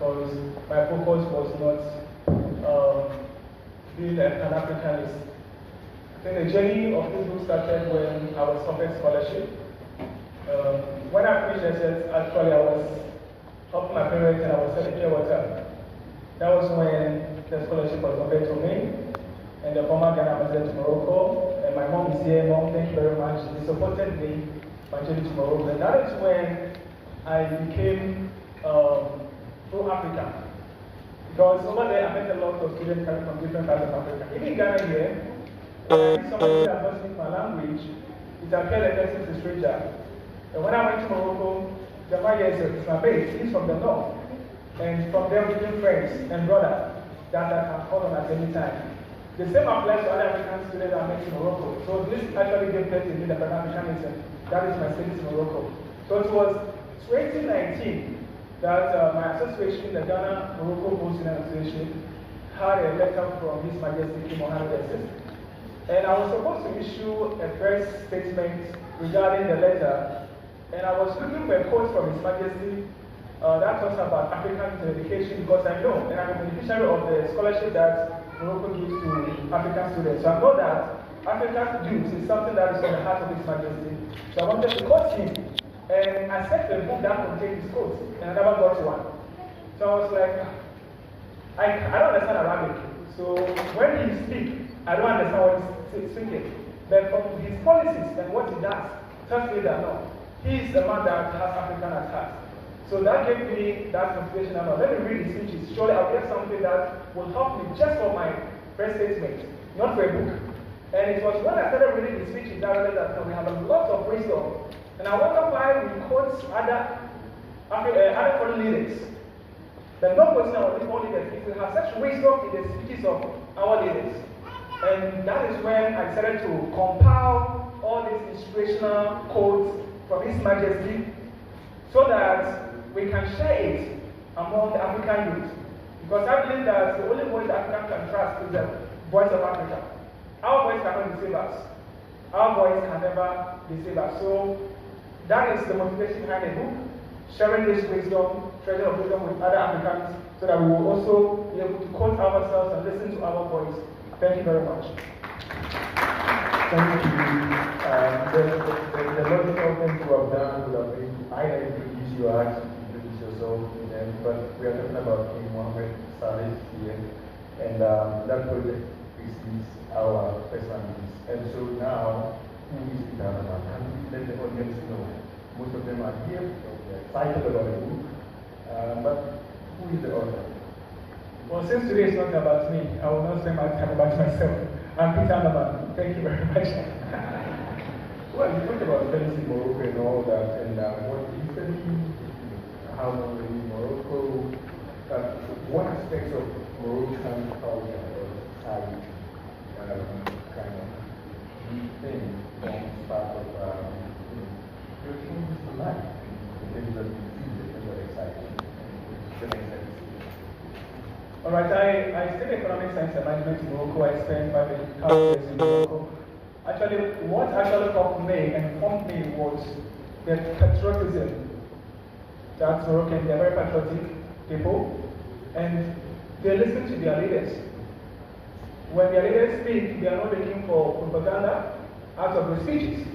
because my focus was not being a Pan-Africanist. I think the journey of this book started when I was offered scholarship. When I finished SS, actually I was helping my parents and I was selling pure water. That was when the scholarship was offered to me, and the former Ghana ambassador to Morocco, and my mom is here. Mom, thank you very much. She supported me my journey to Morocco, and that is when I became pro-African. Because over there I met a lot of students coming from different parts of Africa. Even in Ghana here, when I somebody that doesn't speak my language, it appeared like this is a stranger. And when I went to Morocco, the Mohammed is my base. He's from the north. And from there we became friends and brothers that I can call on at any time. The same applies to other African students I met in Morocco. So this actually gave birth to me the Pan-Africanism. That is my status in Morocco. So it was 2019 that my association, the Ghana Morocco Muslim Association, had a letter from His Majesty Mohammed. And I was supposed to issue a press statement regarding the letter. And I was looking for a quote from His Majesty that talks about African education, because I know, and I'm a beneficiary of the scholarship that Morocco gives to African students. So I know that African youth is something that is on the heart of His Majesty. So I wanted to quote him. And I sent a book that contained his quotes, and I never got one. So I was like, I don't understand Arabic. So when he speaks, I don't understand what he's speaking. But from his policies and what he does, tells me that no, he is the man that has African at heart. So that gave me that motivation. About let me read his speeches. Surely I'll get something that will help me just for my first statement, not for a book. And it was when I started reading his speeches that I realized that we have a lot of wisdom. And I wonder why we quote other foreign leaders. But not quoting our own leaders. If we have such wisdom in the speeches of our leaders. And that is when I started to compile all these inspirational quotes from His Majesty so that we can share it among the African youth. Because I believe that the only voice Africa can trust is the voice of Africa. Our voice cannot deceive us. Our voice can never deceive us. So that is the motivation behind the book, sharing this wisdom, treasure of wisdom with other Africans, so that we will also be able to quote ourselves and listen to our voice. Thank you very much. Thank you. The logical thing to have done would have been either introduce you or actually introduce yourself to them, but we are talking about King Mohammed Saleh here, and that project is our personal needs. And so now, who is Peter Anaman? Can we let the audience know? Most of them are here, they're excited about the book, but who is the author? Well, since today is not about me, I will not spend my time about myself. I'm Peter Anaman. Thank you very much. Well, you talked about studies in Morocco and all that, and what you study, how long were you in Morocco, what aspects of Moroccan culture or society kind of do you think forms part of your changes in life in terms of excitement? All right, I studied economic science and management in Morocco. I spent 5 years in Morocco. Actually, what actually taught me and formed me was the patriotism. That's Moroccan. They're very patriotic people, and they listen to their leaders. When their leaders speak, they are not looking for propaganda out of the speeches.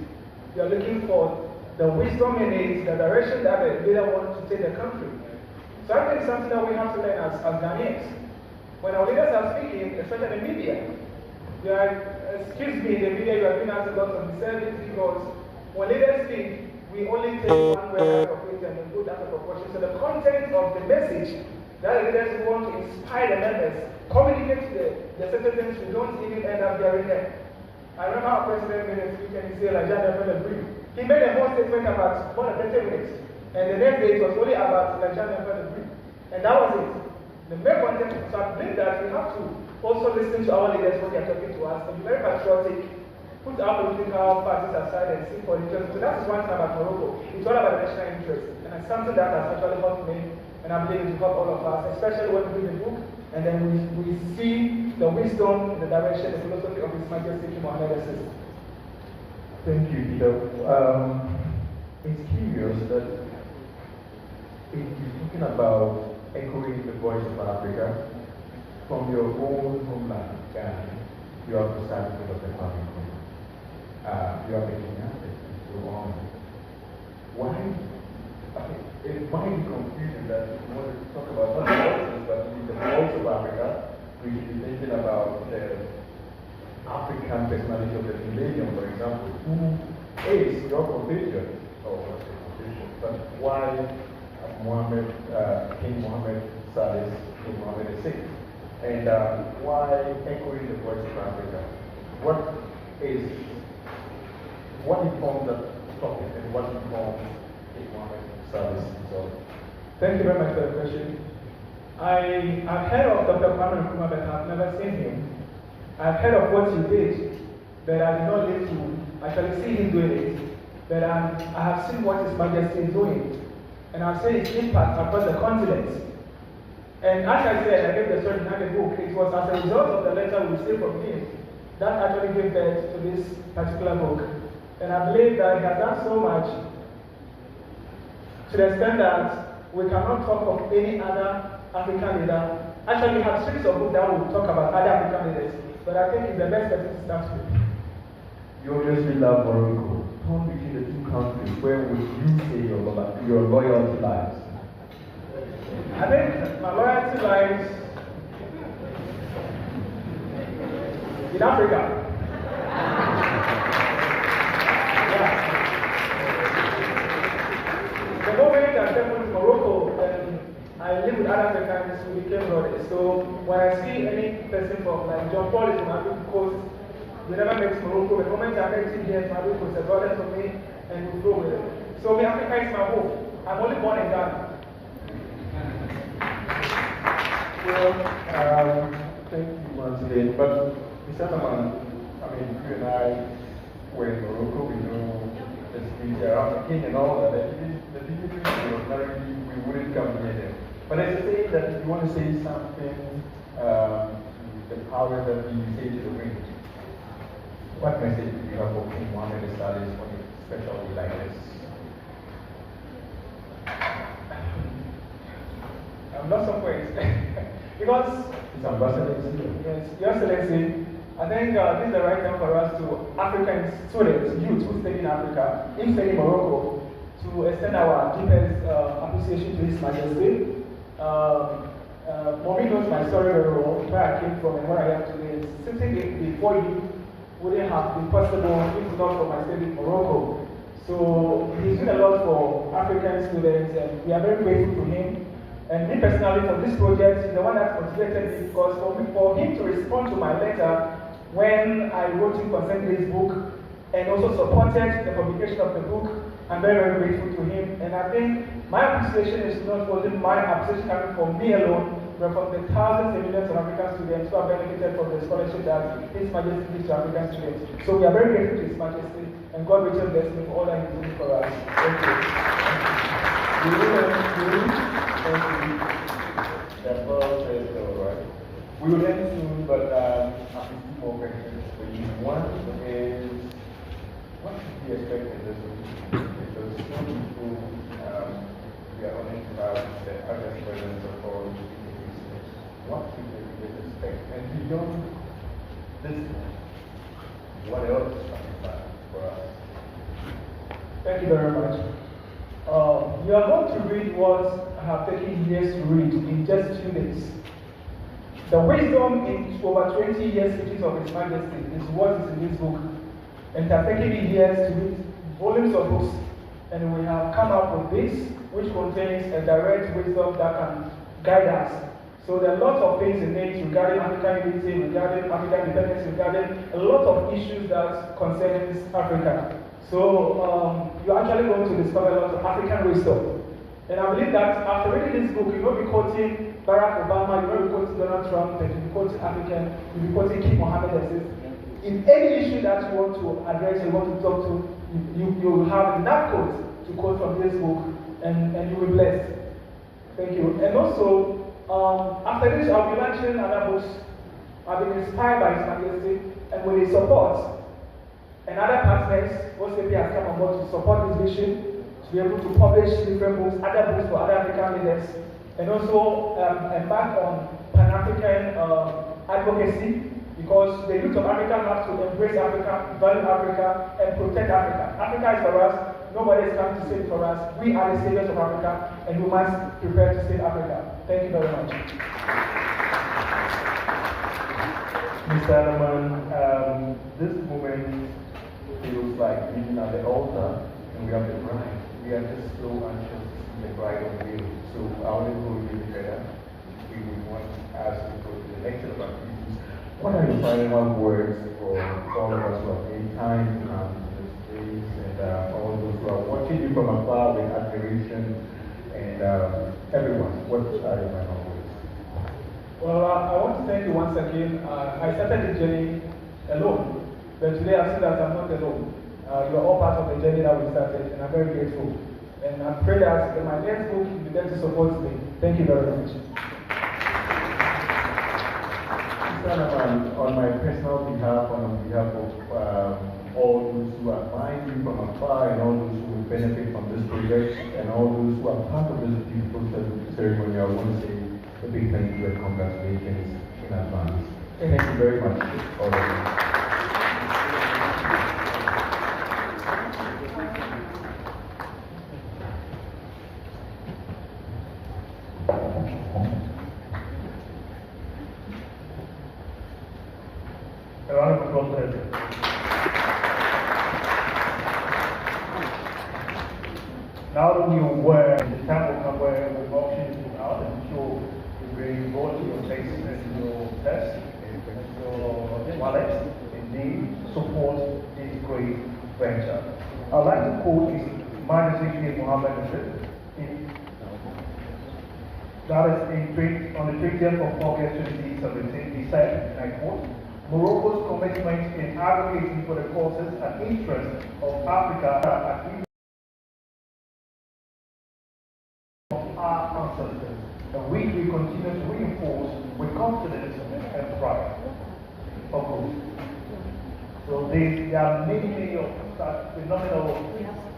They are looking for the wisdom in it, the direction that the leader wants to take the country. So I think it's something that we have to learn as Ghanaians. When our leaders are speaking, especially in the media, they are, excuse me, in the media you are doing us a lot of disservice, because when leaders speak, we only take one word out of it and then put out of proportion. So the content of the message that the leaders want to inspire the members, communicate to the citizens, we don't even end up hearing them. I remember our president made a speech and he said, like, he made a whole statement about more than 30 minutes. And the next day it was only about Nigerian Emperor. And that was it. The main content, so I believe that we have to also listen to our leaders when they are talking to us, and be very patriotic, put our political parties aside and seek for interest. So that is one thing about Morocco. It's all about the national interest. And it's something that has actually helped me, and I believe it will help all of us, especially when we read the book, and then we see the wisdom, the direction, the philosophy of His Majesty King Mohammed. Thank you, Peter. It's curious that if you're talking about echoing voice of Africa, from your own homeland, Ghana, you have to start with the farming. You have the Kenyan and so on. Why? It might be confusing that we want to talk about other voices, but in the voice of Africa, we should be thinking about the African personality of the millennium, for example. Who is your compatriot? Or what's your compatriot? But why King Mohammed Salis, King Mohammed VI? And why echoing the voice of Africa? What informs that topic and what informs King Mohammed Salis? So, thank you very much for the question. I've heard of Dr. Kwame Nkrumah, but I've never seen him. I've heard of what he did, but I did not live to actually see him doing it. But I have seen what His Majesty is doing, and I've seen his impact across the continent. And as I said, I gave the story behind the book. It was as a result of the letter we received from him that actually gave birth to this particular book. And I believe that he has done so much to the extent that we cannot talk of any other African leader. Actually, we have series of books that will talk about other African leaders, but I think he's the best person to start with. You obviously love Morocco. Torn between the two countries, where would you say your loyalty lies? I think my loyalty lies in Africa. Yeah. The moment I stepped into Morocco, I live with other Africans who became brothers. So when I see any person from like John Paul is from Ivory Coast, we never met Morocco. The moment I met him here in Ivory Coast, a brother to me, and we flow with it. So me, Africa is my home. I'm only born in Ghana. Well, thank you once again. But Mr. Naman, I mean, you and I were in Morocco. We know the streets around the king and all that. The dignitaries ordinarily we wouldn't come near them. But I say that if you want to say something to the power that we say to the wind, what message do you have for King Mohammed Salis on a special day like this? I'm lost of words. Because, His Ambassador is here. yes, Your Excellency, I think this is the right time for us to African students, youth who stay in Africa, in stay in Morocco, to extend our deepest appreciation to His Majesty. Mommy knows my story very well, where I came from and where I am today. Sitting before you wouldn't have been possible if not for my stay in Morocco. So he's doing a lot for African students, and we are very grateful to him. And me personally, for this project, he's the one that motivated me, because for him to respond to my letter when I wrote him concerning this book and also supported the publication of the book, I'm very, very grateful to him. And I think my appreciation is not only my appreciation coming from me alone, but from the thousands and millions of African students who have benefited from the scholarship that His Majesty gives to African students. So we are very grateful to His Majesty, and God richly bless him for all that he's doing for us. Thank you. That's all says all right. We will end soon, but I have two more questions for you. One is, what should we expect in this week? Because some people, we are honored to have the African president of all the what should they expect? And beyond this, what else is for us? Thank you very much. You are going to read what I have taken years to read in just 2 days. The wisdom in over 20 years speeches of His Majesty is what is in this book. And it has taken me years to read volumes of books. And we have come up with this, which contains a direct wisdom that can guide us. So there are lots of things in it regarding African unity, regarding African independence, regarding a lot of issues that concerns Africa. So you're actually going to discover a lot of African wisdom. And I believe that after reading this book, you will be quoting Barack Obama, you will be quoting Donald Trump, and you'll be quoting African, you'll be quoting King Mohammed VI. In any issue that you want to address, you want to talk to, you will have enough quotes to quote from this book, and you will be blessed. Thank you. And also, after this, I'll be launching other books. I've been inspired by His Majesty, and with his support, and other partners, OCP has come on board to support this vision, to be able to publish different books, other books for other African leaders. and also embark on Pan-African advocacy, because the youth of Africa have to embrace Africa, value Africa, and protect Africa. Africa is for us. Nobody is coming to save it for us. We are the saviors of Africa, and we must prepare to save Africa. Thank you very much. Mr. Adaman, this moment feels like being at the altar, and we have the bride. We are just so anxious to see the bride unveiled. So I want to go a little further. We would want to ask to go to the next set of activities. What are your final words for all of us who have made time to come to this place, and all those who are watching you from afar with admiration, and everyone? What are your final words? Well, I want to thank you once again. I started the journey alone, but today I've seen that I'm not alone. You are all part of the journey that we started, and I'm very grateful. And I pray that my next book will be there to support me. Thank you very much. On my personal behalf, and on behalf of all those who admire you from afar, and all those who will benefit from this project, and all those who are part of this beautiful ceremony, I want to say a big thank you and congratulations in advance. Thank you very much, all of you. A round of applause for everyone. Now that you're aware, the time will come where the options will out, and I'm sure you'll bring both your face and your test, and your wallet, indeed, support this great venture. I'd like to quote His Majesty Mohammed. That is on the 20th of August 2017, he said, and I quote, Morocco's commitment in advocating for the causes and interests of Africa and of our ancestors, and which we continue to reinforce with confidence and pride. Of course. So there are many of such phenomenal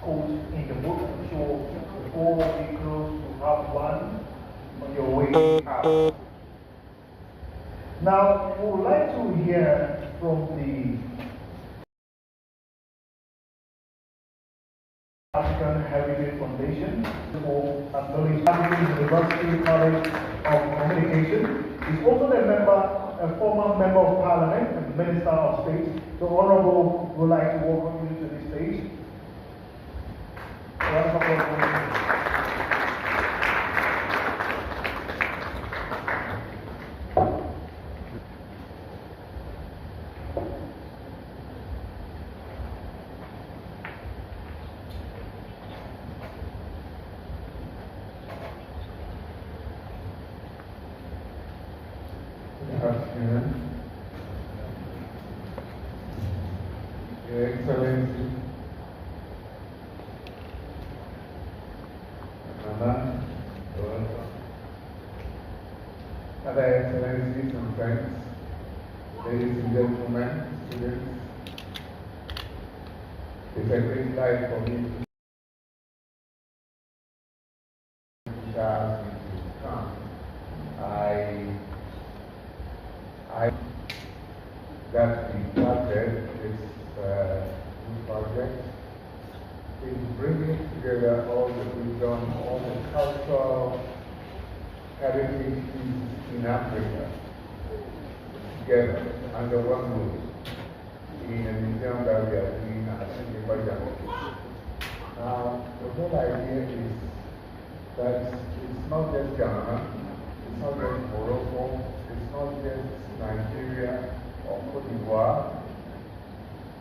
quotes in the book. I'm sure before we close, you have one on your way out. Now, we would like to hear from the African Heritage Foundation for acknowledging University College of Communication. He's also a former member of Parliament and Minister of State. The Honorable would like to welcome you to the stage. Your Excellency, Mama, other Excellencies and friends, ladies and gentlemen, students, it's a great life for me to ask you to come. That we started this new project is bringing together all the wisdom, all the cultural heritage in Africa together under one roof in a museum that we are doing at Ibadan. Now, the whole idea is that it's not just Ghana, it's not just Morocco, it's not just Nigeria or Cote d'Ivoire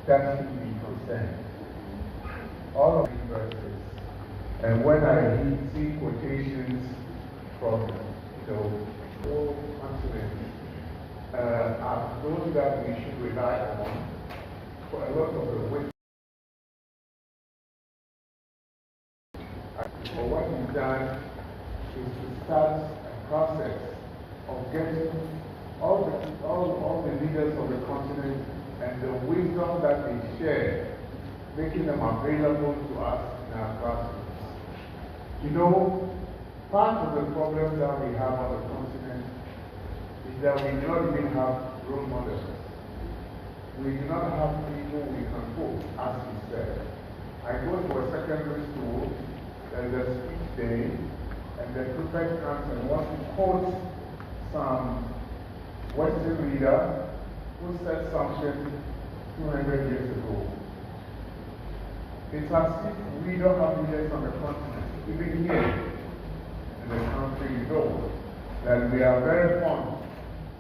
that should be concerned. All of these verses, and when I see quotations from the whole continent, are those that we should rely on for a lot of the wisdom. For what we've done is to start a process of getting all the leaders of the continent and the wisdom that they share, making them available to us in our classrooms. You know, Part of the problem that we have on the continent is that we do not even have role models. We do not have people we can quote, as we said. I go to a secondary school, there's a speech day, and the prefect comes and wants to quote some Western leader who said something 200 years ago. It's as if we don't have leaders on the continent, even here in the country, you know, that we are very fond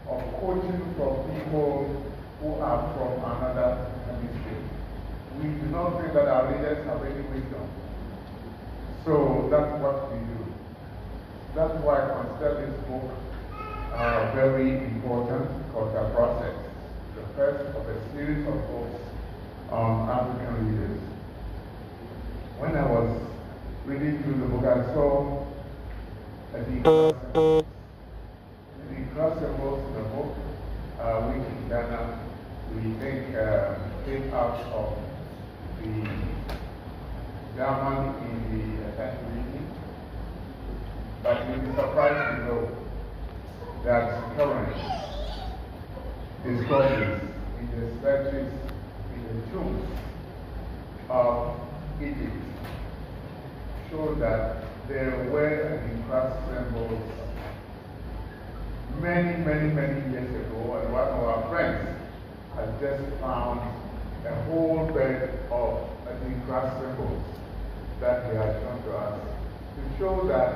of quoting from people who are from another hemisphere. We do not think that our leaders have any wisdom. So that's what we do. That's why I consider this book very important cultural process, the first of a series of books on African leaders. When I was reading through the book, I saw the class symbols in the book, which in Ghana we think came out of the German in the 10th region. But you'll be surprised to know that current discoveries in the statues, in the tombs of Egypt show that there were brass symbols many years ago, and one of our friends has just found a whole bed of brass symbols that he has shown to us to show that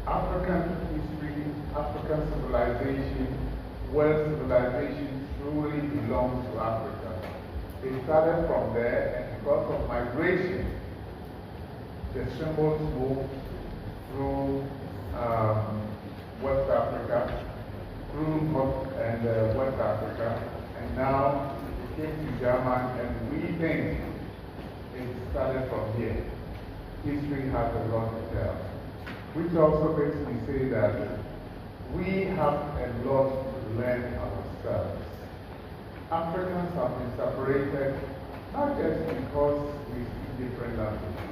African history, African civilization, world civilization truly belongs to Africa. It started from there, and because of migration, the symbols moved through West Africa, through North and West Africa, and now it came to German, and we think it started from here. History has a lot to tell, which also makes me say that we have a lot to learn ourselves. Africans have been separated not just because we speak different languages,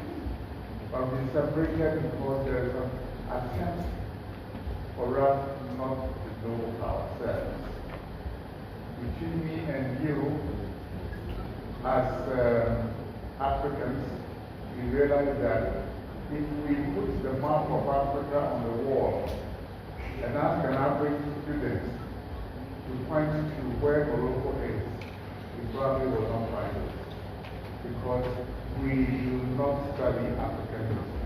but we've been separated because there is an attempt for us not to know ourselves. Between me and you, as Africans, we realize that if we put the map of Africa on the wall and ask an average student to point to where Morocco is, we probably will not find it, because we do not study African history.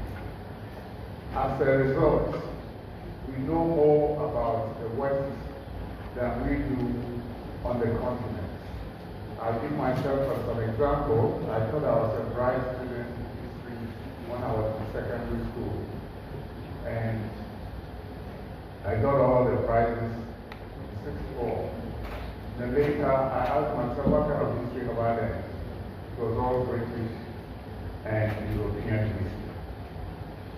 As a result, we know more about the West than we do on the continent. I'll give myself as an example. I thought I was a bright student in history when I was in secondary school. And I got all the prizes in sixth form. Then later, I asked myself, what kind of history have I learned? It was all British and European history.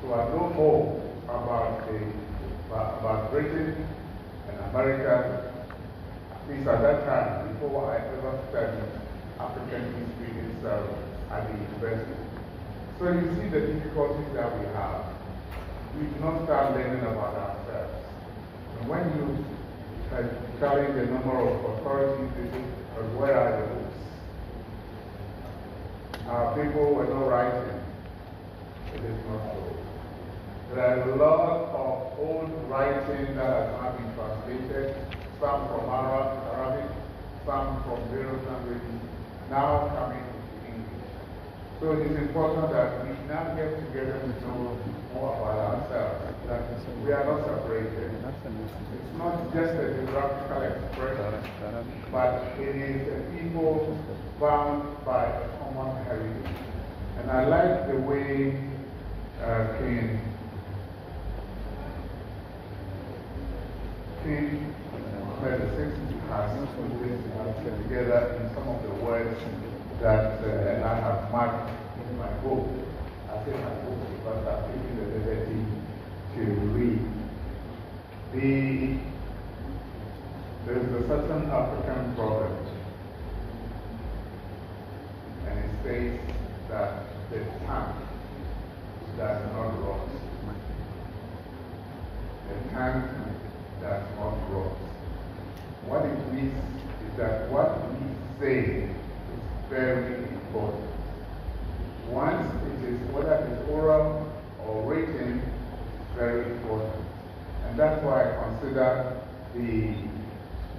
So I know more about Britain and America, at least at that time, before I ever studied African history itself at the university. So you see the difficulties that we have. We do not start learning about ourselves. And when you challenge the number of authorities, they say, where are the books? Our people were not writing. It is not so. There are a lot of old writing that has not been translated, some from Arabic, some from various languages, now coming into English. So it is important that we now get together to know more about ourselves, that we are not separated. It's not just a geographical expression, but it is a people bound by a common heritage. And I like the way King Mohammed has put this together in some of the words that I have marked in my book. I say my book because I've taken the liberty to read. There is a certain African proverb, and it says that the tongue does not rot. country does not rot. What it means is that what we say is very important. Once it is, whether it is oral or written, it's very important. And that's why I consider the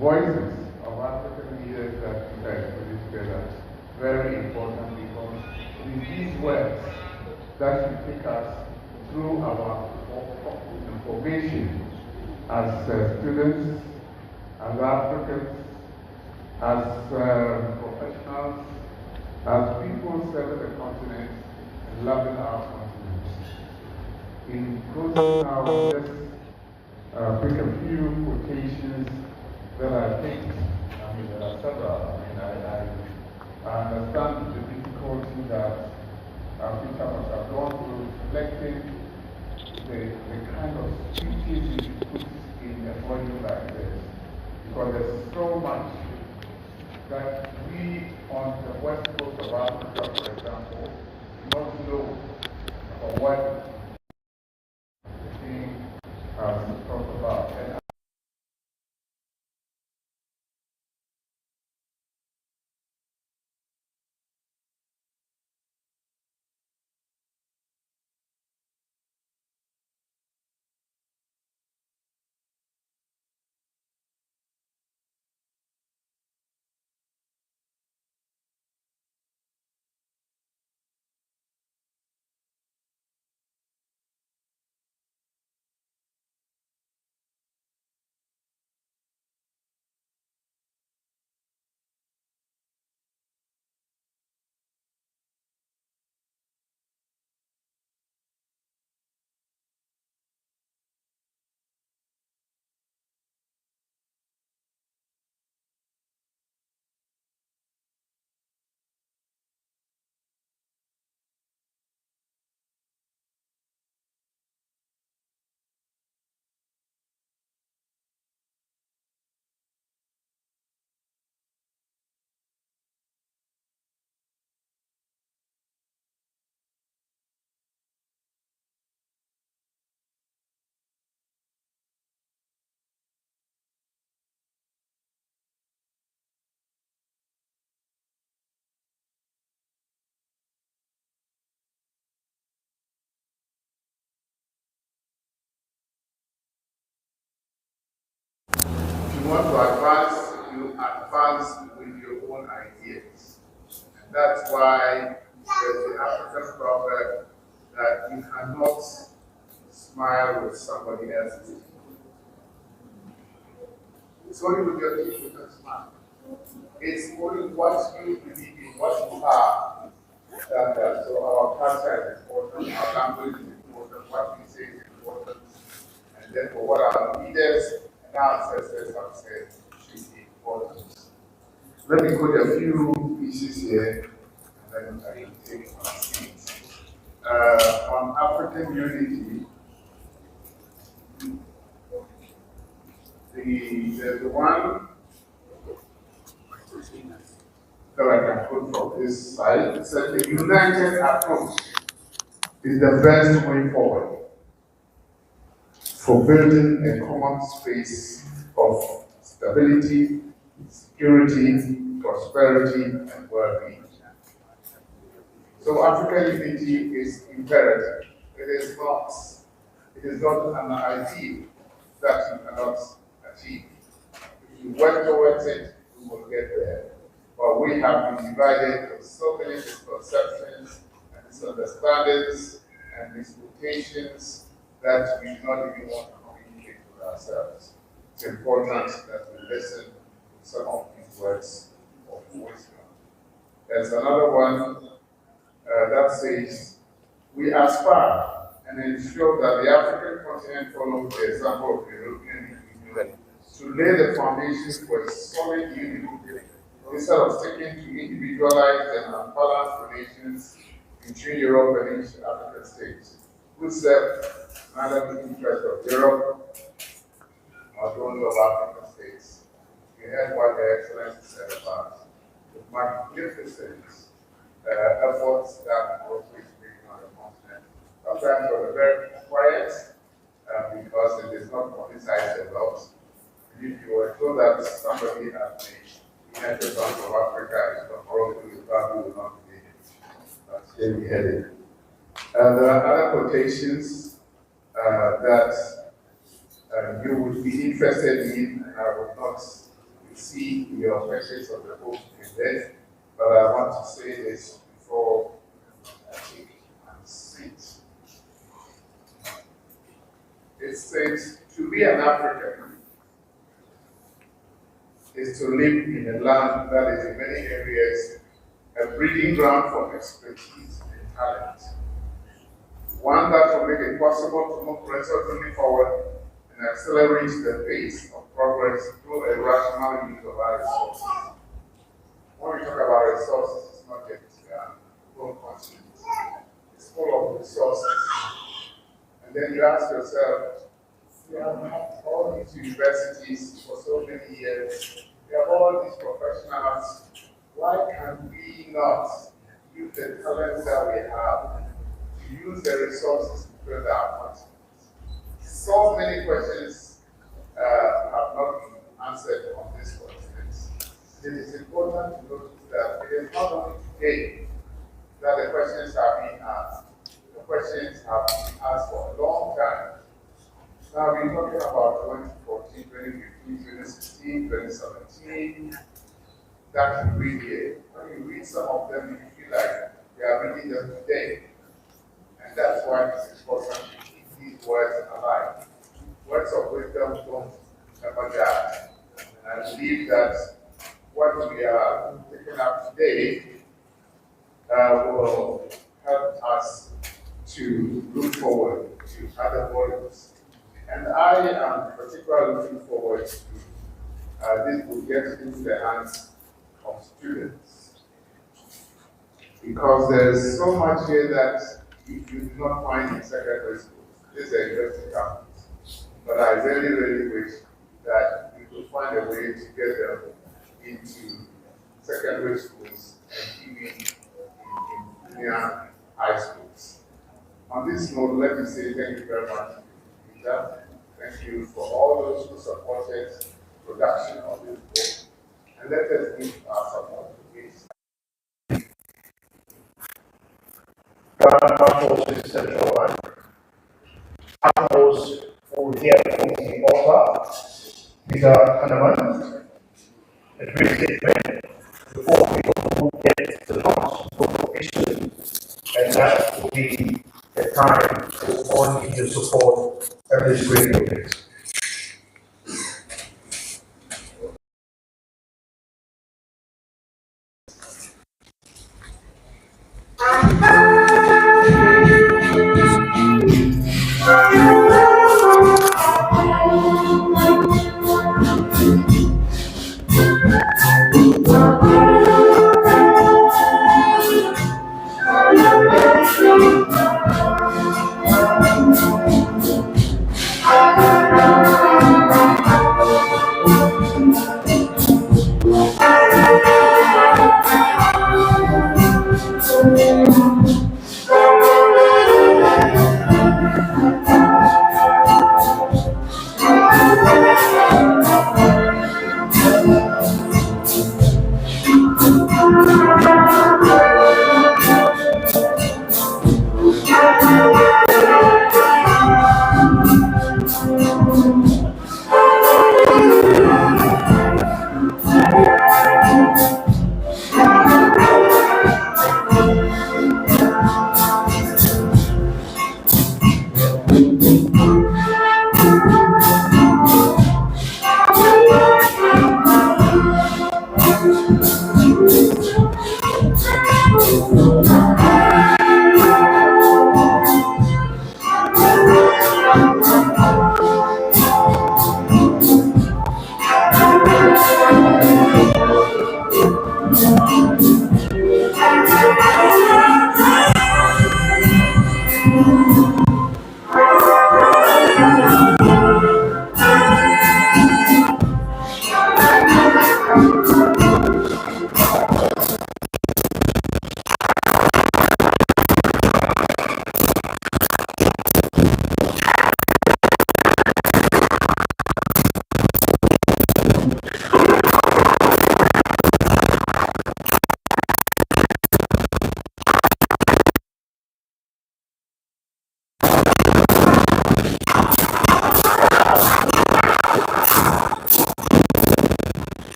voices of African leaders that you guys put together very important, because it is these words that should take us through our formation as students, as Africans, as professionals, as people serving the continent and loving our continent. In closing, I will just pick a few quotations that I think, there are several. I understand the difficulty that Peter must have gone through selecting the kind of speeches you put in a volume like this, because there's so much that we on the west coast of Africa, for example, do not know about what the king has talked about. And if you want to advance, you advance with your own ideas. And that's why there's the African proverb that you cannot smile with somebody else's teeth. It's only with your teeth you can smile. It's only what you believe in, what you are. So our culture is important, our language is important, what we say is important, and therefore what our leaders and our ancestors have said should be important. Let me put a few pieces here, and then I can take my seat. On African unity, the one that I can put from this side, it says the united approach is the best way forward for building a common space of stability, security, prosperity, and well-being. So African unity is imperative. It is not an ideal that you cannot achieve. If you work towards it, you will get there. But we have been divided with so many misconceptions and misunderstandings and disputations that we do not even want to communicate with ourselves. It's important that we listen to some of these words of wisdom. There's another one that says, we aspire and ensure that the African continent follows the example of the European Union to lay the foundations for a solid unity instead of sticking to individualized and unbalanced relations between Europe and each African states, which serve neither the interest of Europe nor those of African states. You heard what the Excellency said about the magnificent efforts that was being taken on the continent. Sometimes they were very quiet, because it is not politicized a lot. If you were told that somebody at the United Bank of Africa is from Morocco, you probably will not believe it. But here we had it. There are other quotations that you would be interested in, and I would not see your questions of the book in there, but I want to say this before I take my seat. It says, to be an African is to live in a land that is in many areas a breeding ground for expertise and talent. One that will make it possible to move resolutely forward and accelerate the pace of progress through a rational use of our resources. When we talk about resources, it's not just full continent. It's full of resources. And then you ask yourself, we have had all these universities for so many years. We have all these professionals. Why can we not use the talents that we have to use the resources to build our continent? So many questions have not been answered on this continent. It is important to notice that it is not only today that the questions are being asked. The questions have been asked for a long time. Now we're talking about 2014, 2015, 2016, 2017. That you read here. When you read some of them, you feel like we are reading them today. And that's why it's important to keep these words alive. Words of wisdom don't ever die. And I believe that what we are picking up today will help us to look forward to other volumes. And I am particularly looking forward to this will get into the hands of students. Because there's so much here that you do not find in secondary schools. This is a university campus. But I really, really wish that we could find a way to get them into secondary schools and even in junior high schools. On this note, let me say thank you very much, Peter. Thank you for all those who supported production of this book. And let us give our support to this. Forces Central Bank. Those who hear from the author, Peter Hanneman, a brief statement before we will get the last book issue, and that will be the time to all need to support every screen of this.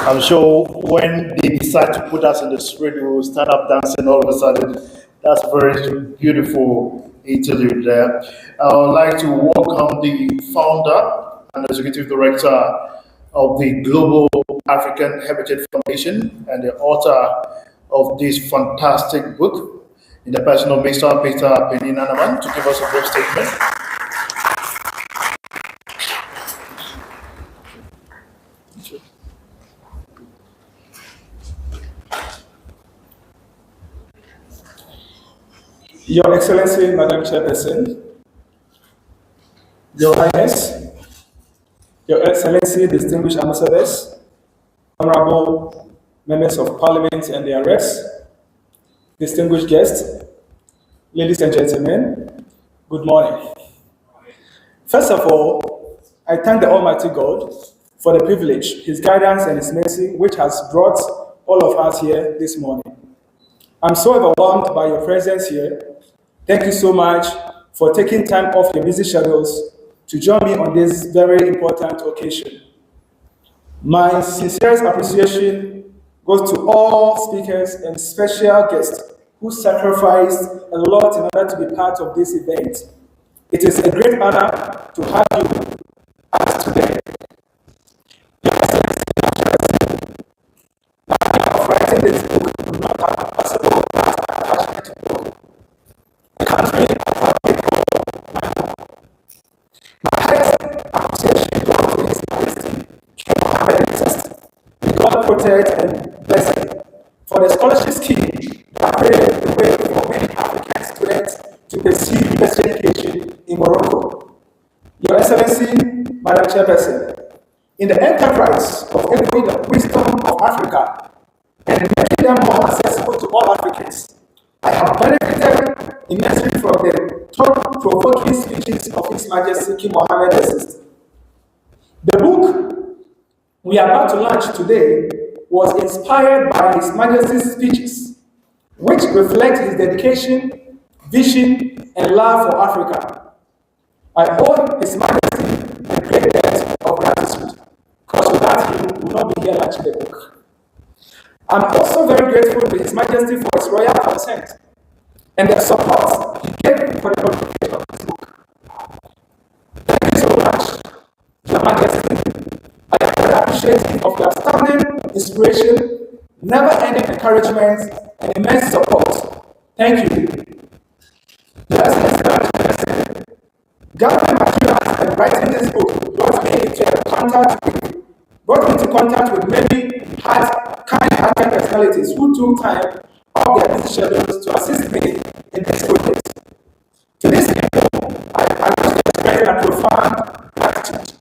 I'm sure when they decide to put us in the street, we will stand up dancing all of a sudden. That's a very beautiful interlude there. I would like to welcome the founder and executive director of the Global African Heritage Foundation and the author of this fantastic book, in the person of Mr. Peter Peninanaman, to give us a brief statement. Your Excellency, Madam Chairperson, Your Highness, Your Excellency, distinguished ambassadors, honorable members of Parliament and their reps, distinguished guests, ladies and gentlemen, good morning. First of all, I thank the Almighty God for the privilege, His guidance and His mercy, which has brought all of us here this morning. I'm so overwhelmed by your presence here. Thank you so much for taking time off your busy schedules to join me on this very important occasion. My sincerest appreciation goes to all speakers and special guests who sacrificed a lot in order to be part of this event. It is a great honor to have you with us today. Of writing this book would not have been possible without my passionate work. The country of our people, my home. My highest appreciation goes to His Majesty, King Mohammed. May God protect and bless him for the scholarship scheme that paved the way for many African students to pursue university education in Morocco. Your Excellency, Madam Chairperson, in the enterprise of echoing the wisdom of Africa and making them more accessible to all Africans, I have benefited immensely from the thought-provoking speeches of His Majesty King Mohammed VI. The book we are about to launch today was inspired by His Majesty's speeches, which reflect his dedication, vision, and love for Africa. I owe His Majesty a great debt of gratitude, because without him, we would not be here launching the book. I'm also very grateful to His Majesty for his royal consent and the support he gave for the publication of this book. Thank you so much, Your Majesty. I am very appreciative of your outstanding inspiration, never-ending encouragement, and immense support. Thank you. Your Excellency, gathering materials and writing this book brought me into contact with many kind-hearted personalities who took time off their busy schedules to assist me in this project. To these people, I wish to express my profound gratitude.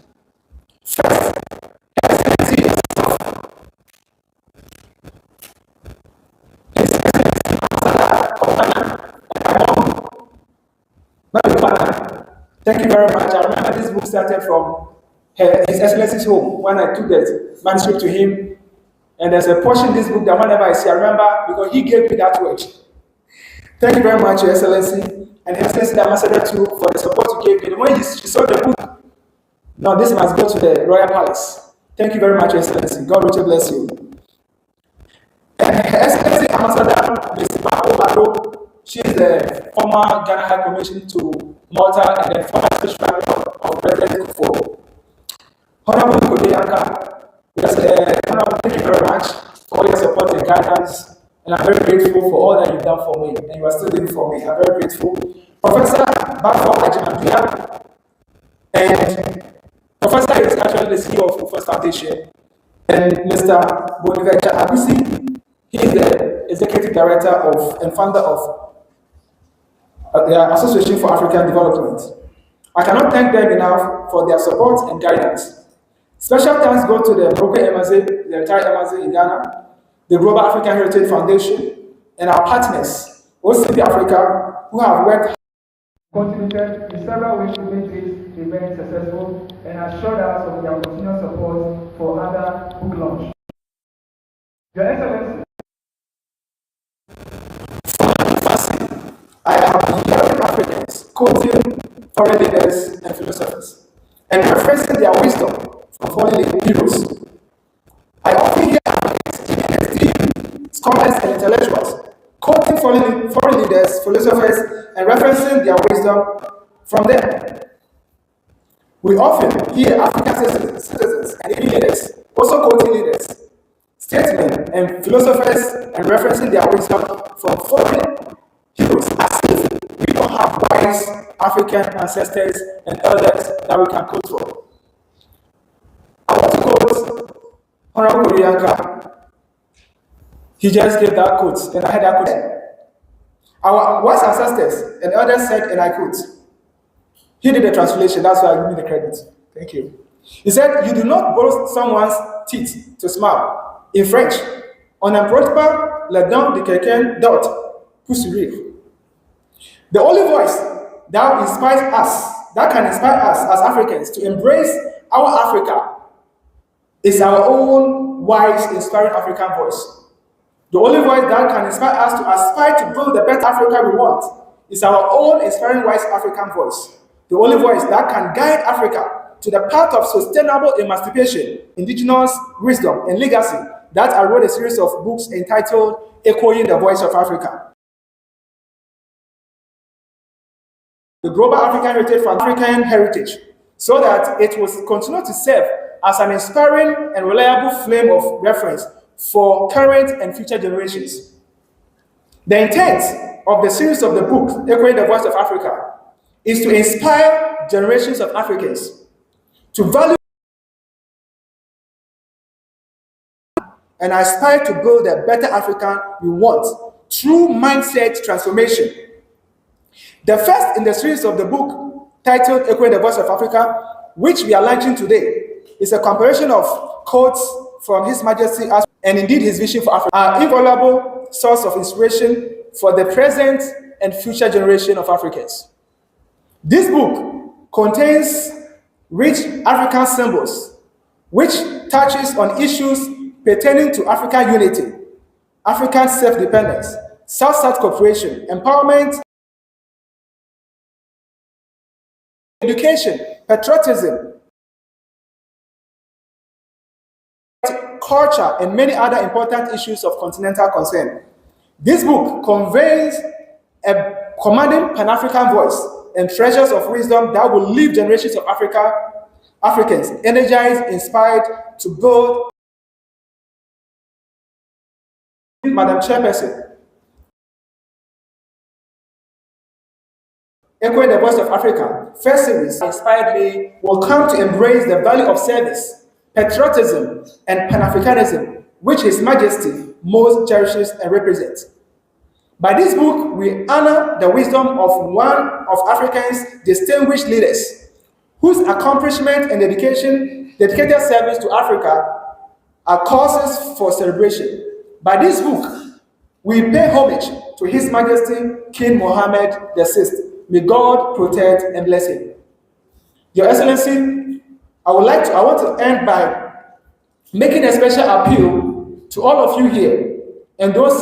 First, Excellency yourself. His Excellency Ambassador of Ghana and my mom, Madam Ghana. Thank you very much. I remember this book started from His Excellency's home when I took the manuscript to him. And there's a portion in this book that whenever I see, I remember because he gave me that word. Thank you very much, Your Excellency, and His Excellency the Ambassador too, for the support you gave me. And when she saw the book, now this must go to the Royal Palace. Thank you very much, Your Excellency. God richly bless you. And Her Excellency Ambassador, Ms. Bado, she is the former Ghana High Commission to Malta and the former Special of President Kufuor. Honorable Kodeyanka, yes, Honorable, thank you very much for all your support and guidance, and I'm very grateful for all that you've done for me, and you are still doing for me. I'm very grateful. Professor Bafo Ajimaduya, and Professor is actually the CEO of First Foundation, and Mr. Boniventure Abisi, he is the Executive Director of and founder of the Association for African Development. I cannot thank them enough for their support and guidance. Special thanks go to the Morocco MAZ, the entire MAZ in Ghana, the Global African Heritage Foundation, and our partners, OCP Africa, who have worked contributed in several ways to make this event successful and assured us of their continued support for other book launch. Your Excellency, I have been hearing Africans quoting foreign leaders and philosophers and referencing their wisdom from fallen heroes. I often hear esteemed scholars and intellectuals quoting foreign leaders, philosophers, and referencing their wisdom from them. We often hear African citizens and even leaders also quoting leaders, statesmen, and philosophers and referencing their wisdom from foreign heroes as if we don't have wise African ancestors and elders that we can quote from. I want to quote Honorable Orianka. He just gave that quote, and I heard that quote. Our wise ancestors and elders said, and I quote, he did the translation, that's why I give me the credit. Thank you. He said, you do not borrow someone's teeth to smile. In French, on un prend pas la dent de quelqu'un d'autre pour sourire. The only voice that inspires us, that can inspire us as Africans to embrace our Africa is our own wise, inspiring African voice. The only voice that can inspire us to aspire to build the better Africa we want is our own inspiring wise African voice. The only voice that can guide Africa to the path of sustainable emancipation, indigenous wisdom, and legacy that I wrote a series of books entitled Echoing the Voice of Africa. The Global African Heritage for African Heritage, so that it will continue to serve as an inspiring and reliable flame of reference for current and future generations. The intent of the series of the book, Echoing the Voice of Africa, is to inspire generations of Africans to value and aspire to build a better Africa we want through mindset transformation. The first in the series of the book, titled Echoing the Voice of Africa, which we are launching today, is a compilation of quotes from His Majesty and indeed his vision for Africa, an invaluable source of inspiration for the present and future generation of Africans. This book contains rich African symbols, which touches on issues pertaining to African unity, African self-dependence, South-South cooperation, empowerment, education, patriotism, culture, and many other important issues of continental concern. This book conveys a commanding Pan-African voice and treasures of wisdom that will leave generations of Africans energized, inspired to build. Madam Chairperson, Echoing the Voice of Africa, first series inspired me, will come to embrace the value of service, patriotism, and Pan-Africanism, which His Majesty most cherishes and represents. By this book, we honor the wisdom of one of Africa's distinguished leaders, whose accomplishment and dedicated service to Africa are causes for celebration. By this book, we pay homage to His Majesty King Mohammed VI. May God protect and bless him. Your Excellency, I want to end by making a special appeal to all of you here and those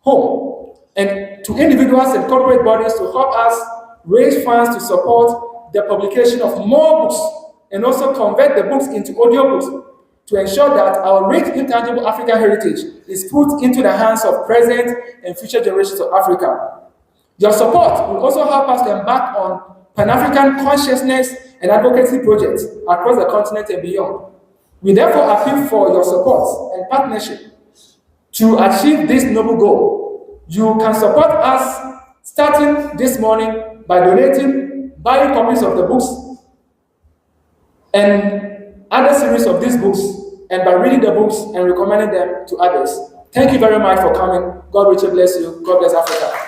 home, and to individuals and corporate bodies to help us raise funds to support the publication of more books and also convert the books into audiobooks to ensure that our rich intangible African heritage is put into the hands of present and future generations of Africa. Your support will also help us to embark on Pan-African consciousness and advocacy projects across the continent and beyond. We therefore appeal for your support and partnership to achieve this noble goal. You can support us starting this morning by donating, buying copies of the books and other series of these books, and by reading the books and recommending them to others. Thank you very much for coming. God richly bless you. God bless Africa.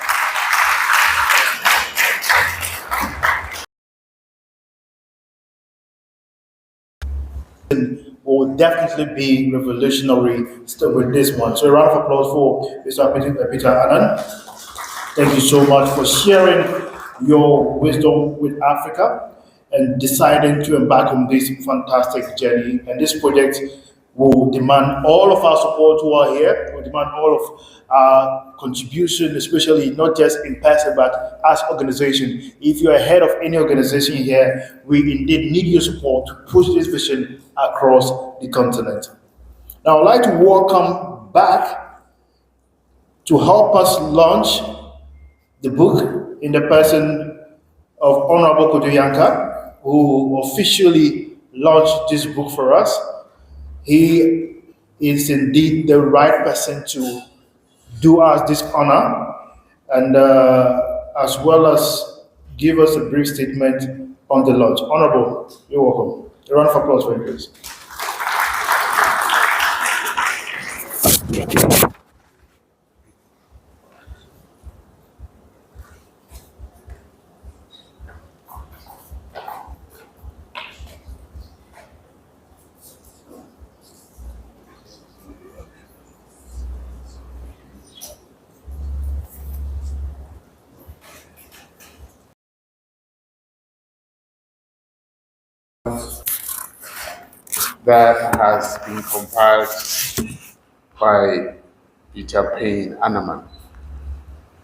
Will definitely be revolutionary with this one. So a round of applause for Mr. Peter Annan. Thank you so much for sharing your wisdom with Africa and deciding to embark on this fantastic journey. And this project will demand all of our support who are here, will demand all of our contribution, especially not just in person, but as organization. If you're head of any organization here, we indeed need your support to push this vision across the continent. Now, I'd like to welcome back to help us launch the book in the person of Honorable Kodoyanka, who officially launched this book for us. He is indeed the right person to do us this honor and as well as give us a brief statement on the launch. Honorable, you're welcome. A round of applause for him, please. That has been compiled by Peter Payne Anaman.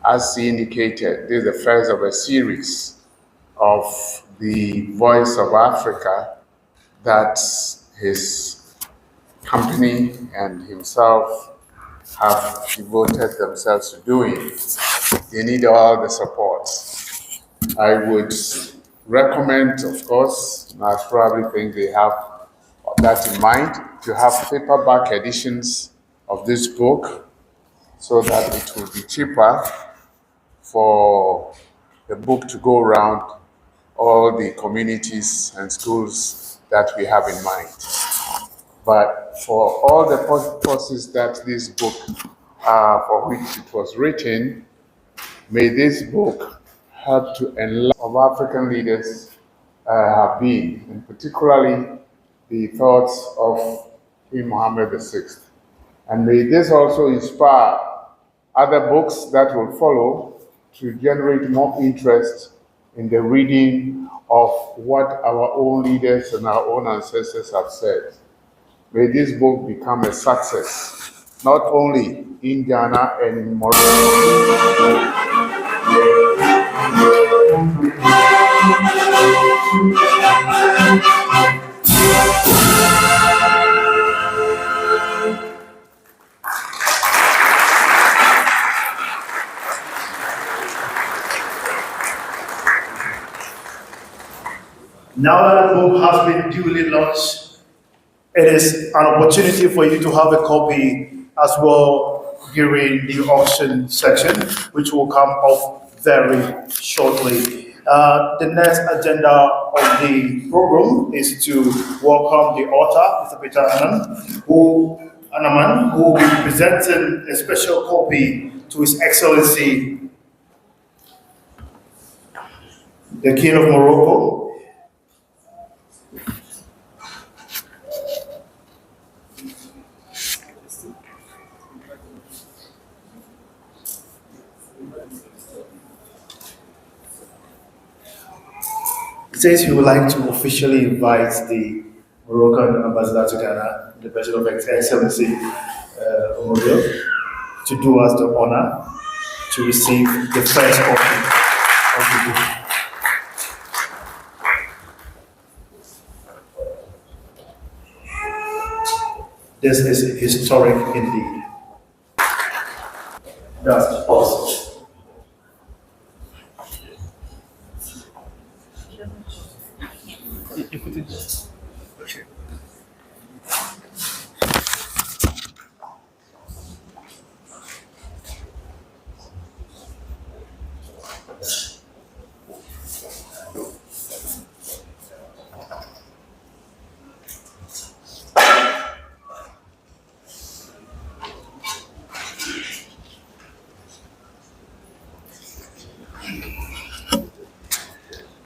As he indicated, this is the first of a series of the Voice of Africa that his company and himself have devoted themselves to doing. They need all the support. I would recommend, of course, and I probably think they have that in mind, to have paperback editions of this book so that it will be cheaper for the book to go around all the communities and schools that we have in mind. But for all the purposes that this book, for which it was written, may this book help to enlarge of African leaders have been, and particularly the thoughts of King Mohammed VI. And may this also inspire other books that will follow to generate more interest in the reading of what our own leaders and our own ancestors have said. May this book become a success, not only in Ghana and in Morocco. Now that the book has been duly launched, it is an opportunity for you to have a copy as well during the auction section, which will come off very shortly. The next agenda of the program is to welcome the author, Mr. Peter Anaman, who will be presenting a special copy to His Excellency, the King of Morocco. He says he would like to officially invite the Moroccan ambassador to Ghana, the person of Excellency Mohammed, to do us the honor to receive the first copy of the book. This is historic indeed. That's awesome.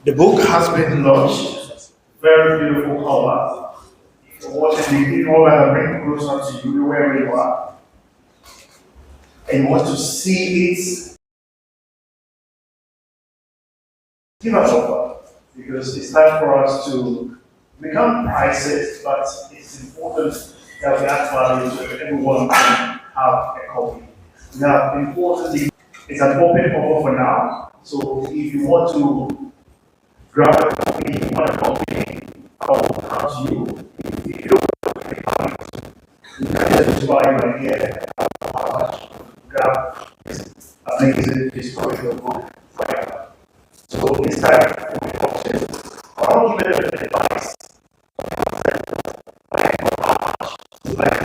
The book has been launched. Very beautiful cover. If you're watching the people and bring closer to you where you are, and you want to see it, give us offer, because it's time for us to become priceless, but it's important that we add value so that everyone can have a copy. Now, importantly, it's an open offer for now, so if you want to grab a copy, you want a copy, I'll come to you. If you don't want a copy, just why my idea how much grab is amazing historical book. So it's time for the options. I'll give it advice to like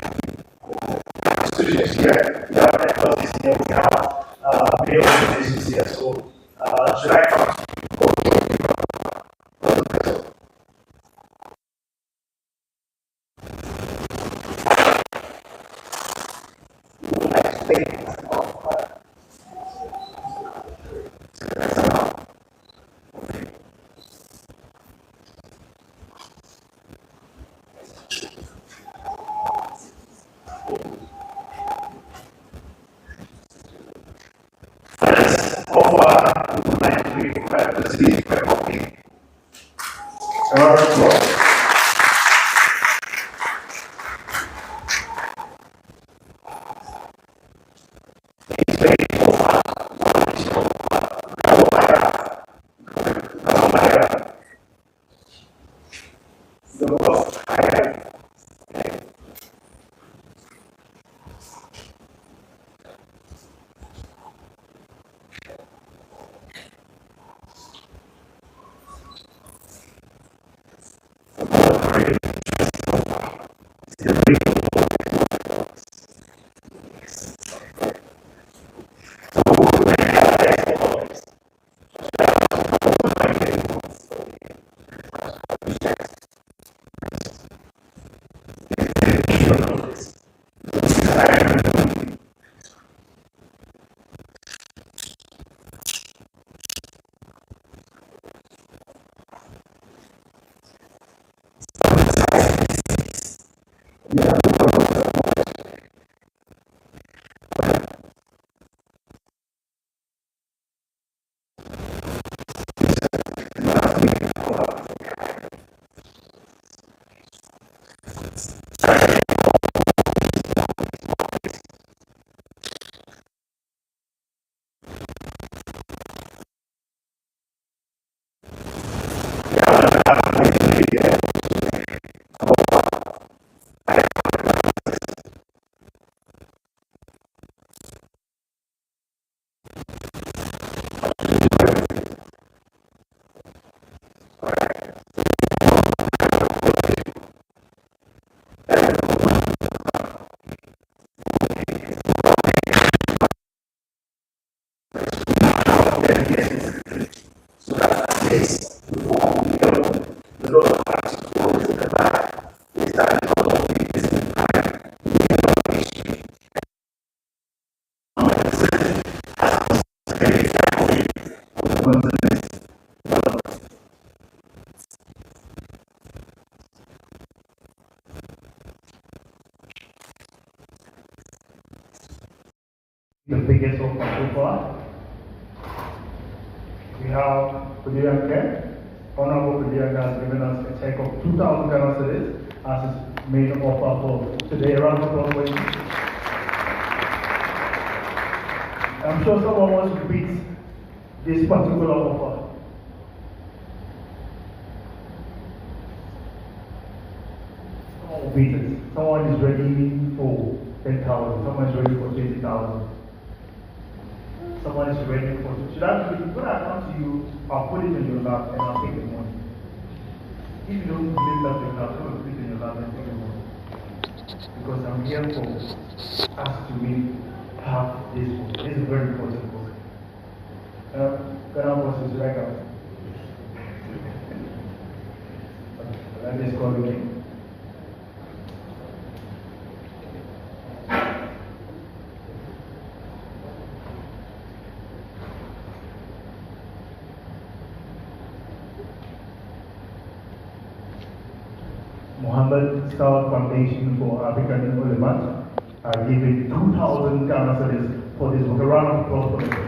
students here. We have employees here, we have many organizations here. So should I come to offer my free copy? The biggest offer so far. We have Kudian Ken. Honorable Kudian has given us a check of 2,000 Ghana cedis as his main offer for today. Around the applause, please. I'm sure someone wants to beat this particular offer. Someone will beat it. Someone is ready for 10,000. Someone is ready for 20,000. Someone is ready for it. Should I do it? When I come to you, I'll put it in your lap and I'll take the money. If you don't believe that in your lap, don't put it in your lap and take the money. Because I'm here for us to really have this book. This is a very important book. Ghana boss is right out. Let me just call it in. Mohammed Star Foundation for African Development. I give it 2,000 Ghana cedis for this book. A round of applause for them.